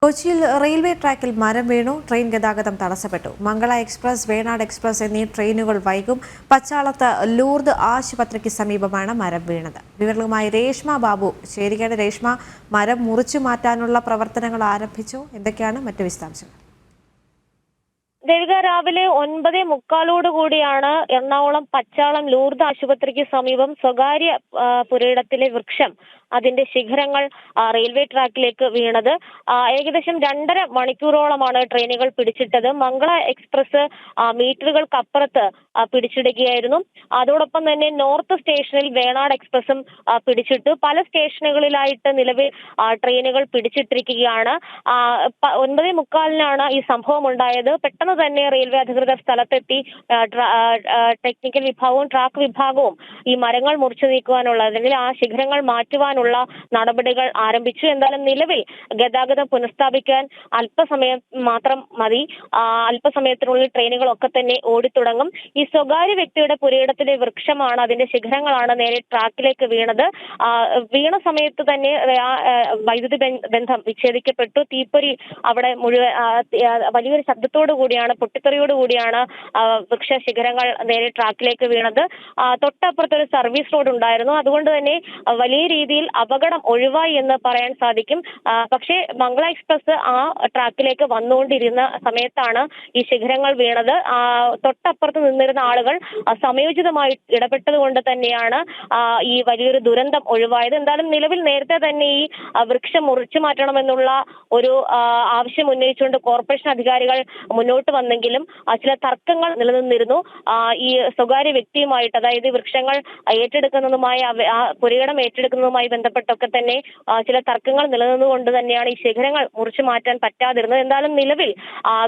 കൊച്ചിയിൽ റെയിൽവേ ട്രാക്കിൽ മരം വീണു. ട്രെയിൻ ഗതാഗതം തടസ്സപ്പെട്ടു. മംഗള എക്സ്പ്രസ്, വേണാട് എക്സ്പ്രസ് എന്നീ ട്രെയിനുകൾ വൈകും. പച്ചാളത്ത് ലൂർദ് ആശുപത്രിക്ക് സമീപമാണ് മരം വീണത്. വിവരങ്ങളുമായി രേഷ്മ ബാബു ചേരുകയാണ്. രേഷ്മ, മരം മുറിച്ചു മാറ്റാനുള്ള പ്രവർത്തനങ്ങൾ ആരംഭിച്ചോ? എന്തൊക്കെയാണ് മറ്റു വിശദാംശങ്ങൾ? ദേവിക, രാവിലെ 9:45 കൂടിയാണ് എറണാകുളം പച്ചാളം ലൂർദ് ആശുപത്രിക്ക് സമീപം സ്വകാര്യ പുരയിടത്തിലെ വൃക്ഷം അതിന്റെ ശിഖരങ്ങൾ റെയിൽവേ ട്രാക്കിലേക്ക് വീണത്. ഏകദേശം 2.5 മണിക്കൂറോളമാണ് ട്രെയിനുകൾ പിടിച്ചിട്ടത്. മംഗള എക്സ്പ്രസ് മീറ്ററുകൾക്കപ്പുറത്ത് പിടിച്ചിടുകയായിരുന്നു. അതോടൊപ്പം തന്നെ നോർത്ത് സ്റ്റേഷനിൽ വേണാട് എക്സ്പ്രസും പിടിച്ചിട്ടു. പല സ്റ്റേഷനുകളിലായിട്ട് നിലവിൽ ട്രെയിനുകൾ പിടിച്ചിട്ടിരിക്കുകയാണ്. 9:45 ഈ സംഭവം ഉണ്ടായത്. പെട്ടെന്ന് തന്നെ റെയിൽവേ അധികൃതർ സ്ഥലത്തെത്തി ടെക്നിക്കൽ വിഭാഗവും ട്രാക്ക് വിഭാഗവും ഈ മരങ്ങൾ മുറിച്ചു നീക്കുവാനുള്ള, അല്ലെങ്കിൽ ആ ശിഖരങ്ങൾ മാറ്റുവാനുള്ള നടപടികൾ ആരംഭിച്ചു. എന്തായാലും നിലവിൽ ഗതാഗതം പുനഃസ്ഥാപിക്കാൻ അല്പസമയം മാത്രം മതി. അല്പസമയത്തിനുള്ളിൽ ട്രെയിനുകളൊക്കെ തന്നെ ഓടിത്തുടങ്ങും. ഈ സ്വകാര്യ വ്യക്തിയുടെ പുരയിടത്തിലെ വൃക്ഷമാണ്, അതിന്റെ ശിഖരങ്ങളാണ് നേരെ ട്രാക്കിലേക്ക് വീണത്. വീണ സമയത്ത് തന്നെ വൈദ്യുതി ബന്ധം വിച്ഛേദിക്കപ്പെട്ടു. തീപ്പൊരി അവിടെ മുഴുവൻ വലിയൊരു ശബ്ദത്തോടു കൂടിയാണ്, പൊട്ടിത്തെറിയോടുകൂടിയാണ് വൃക്ഷ ശിഖരങ്ങൾ നേരെ ട്രാക്കിലേക്ക് വീണത്. തൊട്ടപ്പുറത്തൊരു സർവീസ് റോഡ് ഉണ്ടായിരുന്നു. അതുകൊണ്ട് തന്നെ വലിയ രീതിയിൽ അപകടം ഒഴിവായി എന്ന് പറയാൻ സാധിക്കും. പക്ഷേ മംഗള എക്സ്പ്രസ് ആ ട്രാക്കിലേക്ക് വന്നുകൊണ്ടിരുന്ന സമയത്താണ് ഈ ശിഖരങ്ങൾ വീണത്. തൊട്ടപ്പുറത്ത് നിന്നിരുന്ന ആളുകൾ സമയോചിതമായി ഇടപെട്ടത് കൊണ്ട് തന്നെയാണ് ഈ വലിയൊരു ദുരന്തം ഒഴിവായത്. എന്തായാലും നിലവിൽ നേരത്തെ തന്നെ ഈ വൃക്ഷം മുറിച്ചു മാറ്റണമെന്നുള്ള ഒരു ആവശ്യം ഉന്നയിച്ചുകൊണ്ട് കോർപ്പറേഷൻ അധികാരികൾ മുന്നോട്ട് വന്നെങ്കിലും ചില തർക്കങ്ങൾ നിലനിന്നിരുന്നു. ഈ സ്വകാര്യ വ്യക്തിയുമായിട്ട്, അതായത് വൃക്ഷങ്ങൾ ഏറ്റെടുക്കുന്നതുമായി പുരയിടം ഏറ്റെടുക്കുന്നതുമായി ബന്ധപ്പെട്ടൊക്കെ തന്നെ ചില തർക്കങ്ങൾ നിലനിന്നുകൊണ്ട് തന്നെയാണ് ഈ ശിഖരങ്ങൾ മുറിച്ചു മാറ്റാൻ പറ്റാതിരുന്നത്. എന്തായാലും നിലവിൽ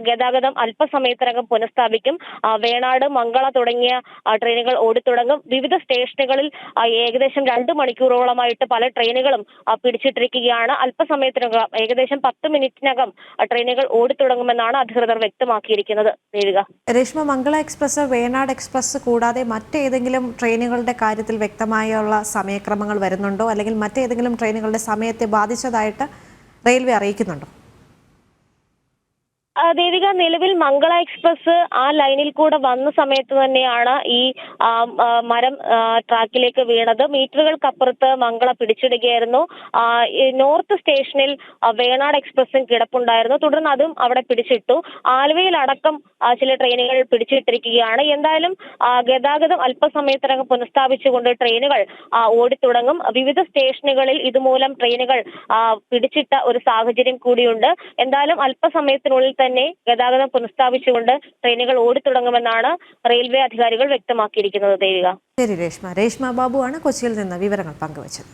ഗതാഗതം അല്പസമയത്തിനകം പുനഃസ്ഥാപിക്കും. വേണാട്, മംഗള തുടങ്ങിയ ട്രെയിനുകൾ ഓടിത്തുടങ്ങും. വിവിധ സ്റ്റേഷനുകളിൽ ഏകദേശം 2 മണിക്കൂറോളമായിട്ട് പല ട്രെയിനുകളും പിടിച്ചിട്ടിരിക്കുകയാണ്. അല്പസമയത്തിനകം, ഏകദേശം 10 മിനിറ്റിനകം ട്രെയിനുകൾ ഓടിത്തുടങ്ങുമെന്നാണ് അധികൃതർ വ്യക്തമാക്കിയിരിക്കുന്നത്. ദേവിക, രേഷ്മ, മംഗള എക്സ്പ്രസ്, വേണാട് എക്സ്പ്രസ് കൂടാതെ മറ്റേതെങ്കിലും ട്രെയിനുകളുടെ കാര്യത്തിൽ വ്യക്തമായുള്ള സമയക്രമങ്ങൾ വരുന്നുണ്ടോ? അല്ലെങ്കിൽ മറ്റേതെങ്കിലും ട്രെയിനുകളുടെ സമയത്തെ ബാധിച്ചതായിട്ട് റെയിൽവേ അറിയിക്കുന്നുണ്ടോ? ദേവിക, നിലവിൽ മംഗള എക്സ്പ്രസ് ആ ലൈനിൽ കൂടെ വന്ന സമയത്ത് തന്നെയാണ് ഈ മരം ട്രാക്കിലേക്ക് വീണത്. മീറ്ററുകൾക്കപ്പുറത്ത് മംഗള പിടിച്ചിടുകയായിരുന്നു. നോർത്ത് സ്റ്റേഷനിൽ വേണാട് എക്സ്പ്രസും കിടപ്പുണ്ടായിരുന്നു. തുടർന്ന് അതും അവിടെ പിടിച്ചിട്ടു. ആലുവയിലടക്കം ചില ട്രെയിനുകൾ പിടിച്ചിട്ടിരിക്കുകയാണ്. എന്തായാലും ഗതാഗതം അല്പസമയത്തിനകം പുനഃസ്ഥാപിച്ചുകൊണ്ട് ട്രെയിനുകൾ ഓടിത്തുടങ്ങും. വിവിധ സ്റ്റേഷനുകളിൽ ഇതുമൂലം ട്രെയിനുകൾ പിടിച്ചിട്ട ഒരു സാഹചര്യം കൂടിയുണ്ട്. എന്തായാലും അല്പസമയത്തിനുള്ളിൽ തന്നെ ഗതാഗതം പുനഃസ്ഥാപിച്ചുകൊണ്ട് ട്രെയിനുകൾ ഓടിത്തുടങ്ങുമെന്നാണ് റെയിൽവേ അധികാരികൾ വ്യക്തമാക്കിയിരിക്കുന്നത്. ദേവിക, ശരി രേഷ്മ. രേഷ്മ ബാബു ആണ് കൊച്ചിയിൽ നിന്ന് വിവരങ്ങൾ പങ്കുവച്ചത്.